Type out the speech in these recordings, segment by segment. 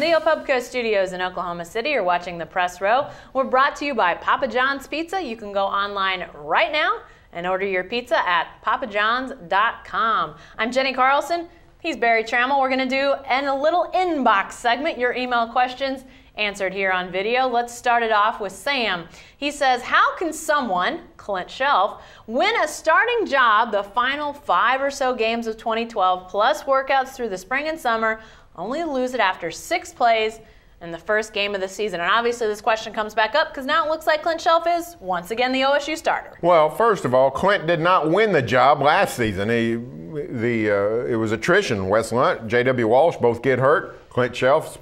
the Opubco Studios in Oklahoma City. You're watching the Press Row. We're brought to you by Papa John's Pizza. You can go online right now and order your pizza at papajohns.com. I'm Jenny Carlson. He's Barry Trammell. We're going to do a little inbox segment, your email questions answered here on video. Let's start it off with Sam. He says, how can someone, Clint Chelf, win a starting job the final 5 or so games of 2012 plus workouts through the spring and summer, only to lose it after 6 plays in the first game of the season? And obviously this question comes back up because now it looks like Clint Chelf is once again the OSU starter. Well, first of all, Clint did not win the job last season. It was attrition. Wes Lunt, J.W. Walsh both get hurt. Clint Chelf,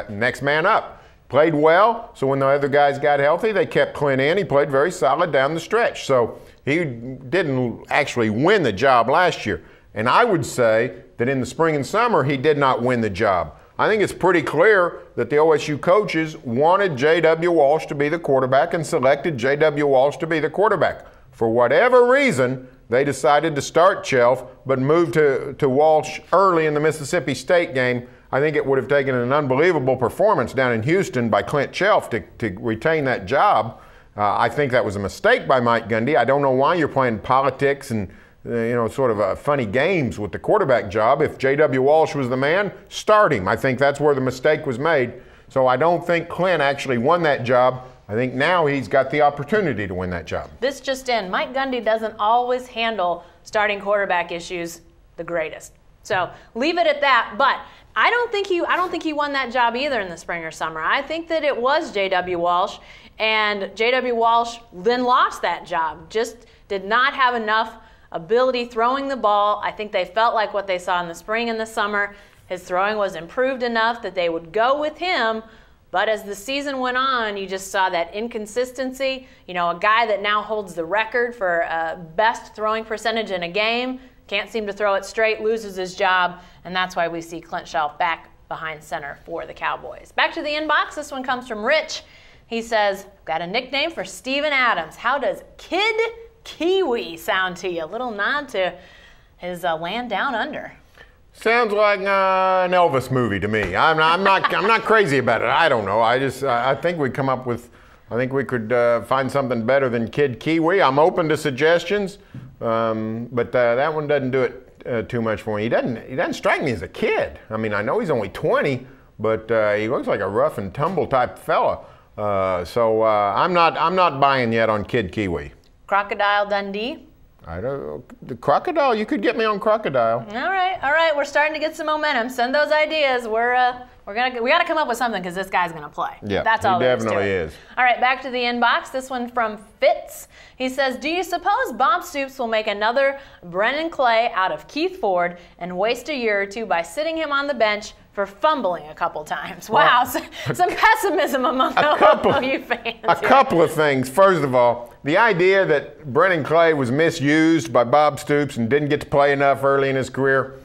next man up. Played well, so when the other guys got healthy, they kept Clint in. He played very solid down the stretch. So he didn't actually win the job last year. And I would say that in the spring and summer, he did not win the job. I think it's pretty clear that the OSU coaches wanted J.W. Walsh to be the quarterback and selected J.W. Walsh to be the quarterback. For whatever reason, they decided to start Chelf, but moved to Walsh early in the Mississippi State game. I think it would have taken an unbelievable performance down in Houston by Clint Chelf to retain that job. I think that was a mistake by Mike Gundy. I don't know why you're playing politics and sort of funny games with the quarterback job. If J.W. Walsh was the man, start him. I think that's where the mistake was made. So I don't think Clint actually won that job. I think now he's got the opportunity to win that job. This just in, Mike Gundy doesn't always handle starting quarterback issues the greatest. So leave it at that. But I don't think he won that job either in the spring or summer. I think that it was J.W. Walsh, and J.W. Walsh then lost that job. Just did not have enough ability throwing the ball. I think they felt like what they saw in the spring and the summer, his throwing was improved enough that they would go with him. But as the season went on, you just saw that inconsistency. A guy that now holds the record for best throwing percentage in a game can't seem to throw it straight, loses his job, and that's why we see Clint Chelf back behind center for the Cowboys. Back to the inbox. This one comes from Rich. He says, got a nickname for Steven Adams. How does Kid Kiwi sound to you? A little nod to his land down under. Sounds like an Elvis movie to me. I'm not crazy about it. I don't know. I think we come up with. I think we could find something better than Kid Kiwi. I'm open to suggestions, but that one doesn't do it too much for me. He doesn't strike me as a kid. I mean, I know he's only 20, but he looks like a rough and tumble type fella. So I'm not buying yet on Kid Kiwi. Crocodile Dundee. The Crocodile, you could get me on Crocodile. All right. We're starting to get some momentum. Send those ideas. We got to come up with something because this guy's gonna play. Yeah, that's all. He definitely is. All right, back to the inbox. This one from Fitz. He says, "Do you suppose Bob Stoops will make another Brennan Clay out of Keith Ford and waste a year or two by sitting him on the bench for fumbling a couple times?" Wow, some pessimism among OU fans. A couple of things. First of all, the idea that Brennan Clay was misused by Bob Stoops and didn't get to play enough early in his career.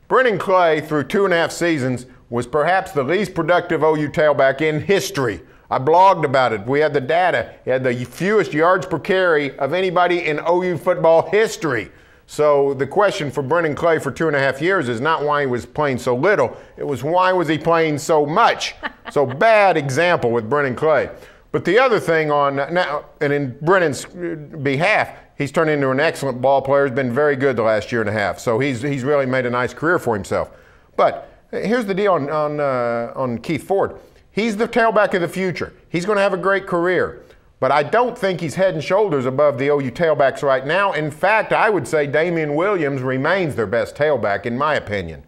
Brennan Clay, through 2.5 seasons, was perhaps the least productive OU tailback in history. I blogged about it. We had the data. He had the fewest yards per carry of anybody in OU football history. So the question for Brennan Clay for 2.5 years is not why he was playing so little. It was why was he playing so much? So bad example with Brennan Clay. But the other thing now, and in Brennan's behalf, he's turned into an excellent ball player. He's been very good the last 1.5 years. So he's really made a nice career for himself. But here's the deal on Keith Ford. He's the tailback of the future. He's going to have a great career. But I don't think he's head and shoulders above the OU tailbacks right now. In fact, I would say Damian Williams remains their best tailback, in my opinion.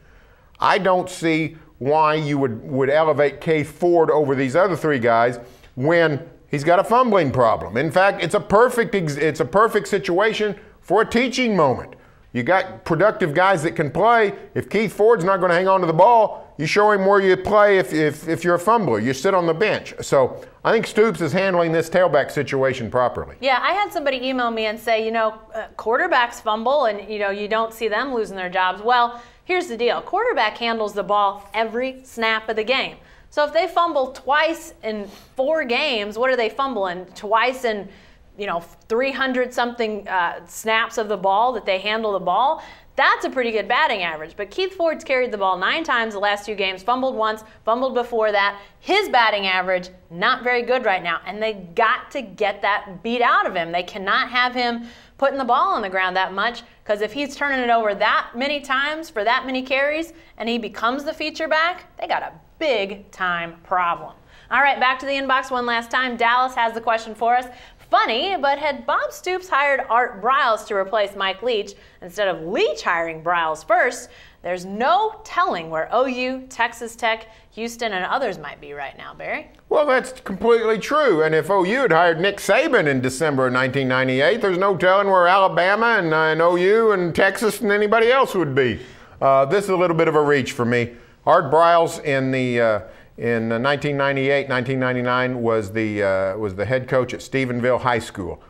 I don't see why you would elevate Keith Ford over these other 3 guys when he's got a fumbling problem. In fact, it's a perfect situation for a teaching moment. You got productive guys that can play. If Keith Ford's not going to hang on to the ball, you show him where you play if you're a fumbler. You sit on the bench. So I think Stoops is handling this tailback situation properly. Yeah, I had somebody email me and say, quarterbacks fumble and, you don't see them losing their jobs. Well, here's the deal. Quarterback handles the ball every snap of the game. So if they fumble twice in 4 games, what are they fumbling? Twice in 300-something snaps of the ball that they handle the ball, That's a pretty good batting average. But Keith Ford's carried the ball 9 times the last 2 games, fumbled once, fumbled before that. His batting average, not very good right now. And they got to get that beat out of him. They cannot have him putting the ball on the ground that much, because if he's turning it over that many times for that many carries and he becomes the feature back, they got a big time problem. All right, back to the inbox one last time. Dallas has the question for us. Funny, but had Bob Stoops hired Art Briles to replace Mike Leach instead of Leach hiring Briles first, there's no telling where OU, Texas Tech, Houston, and others might be right now, Barry. Well, that's completely true. And if OU had hired Nick Saban in December of 1998, there's no telling where Alabama and OU and Texas and anybody else would be. This is a little bit of a reach for me. Art Briles in 1998, 1999 was the head coach at Stephenville High School.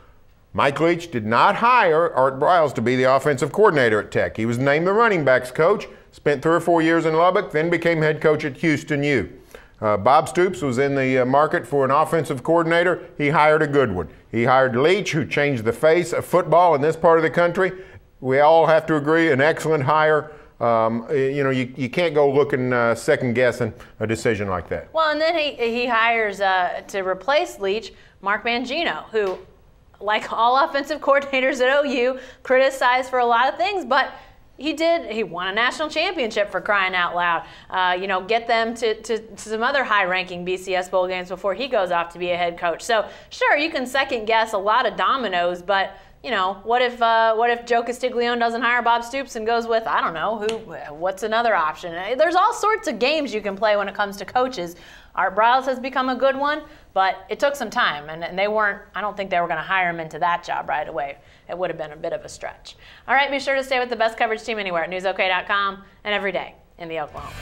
Mike Leach did not hire Art Briles to be the offensive coordinator at Tech. He was named the running backs coach, spent 3 or 4 years in Lubbock, then became head coach at Houston U. Bob Stoops was in the market for an offensive coordinator. He hired a good one. He hired Leach, who changed the face of football in this part of the country. We all have to agree, an excellent hire. You can't go looking second guessing a decision like that. Well, and then he hires to replace Leach, Mark Mangino, who, like all offensive coordinators at OU, criticized for a lot of things, but he won a national championship, for crying out loud. Get them to some other high-ranking BCS bowl games before he goes off to be a head coach. So sure, you can second guess a lot of dominoes, but what if Joe Castiglione doesn't hire Bob Stoops and goes with, I don't know, what's another option? There's all sorts of games you can play when it comes to coaches. Art Briles has become a good one, but it took some time, and I don't think they were going to hire him into that job right away. It would have been a bit of a stretch. All right, be sure to stay with the best coverage team anywhere at newsok.com and every day in the Oklahoma.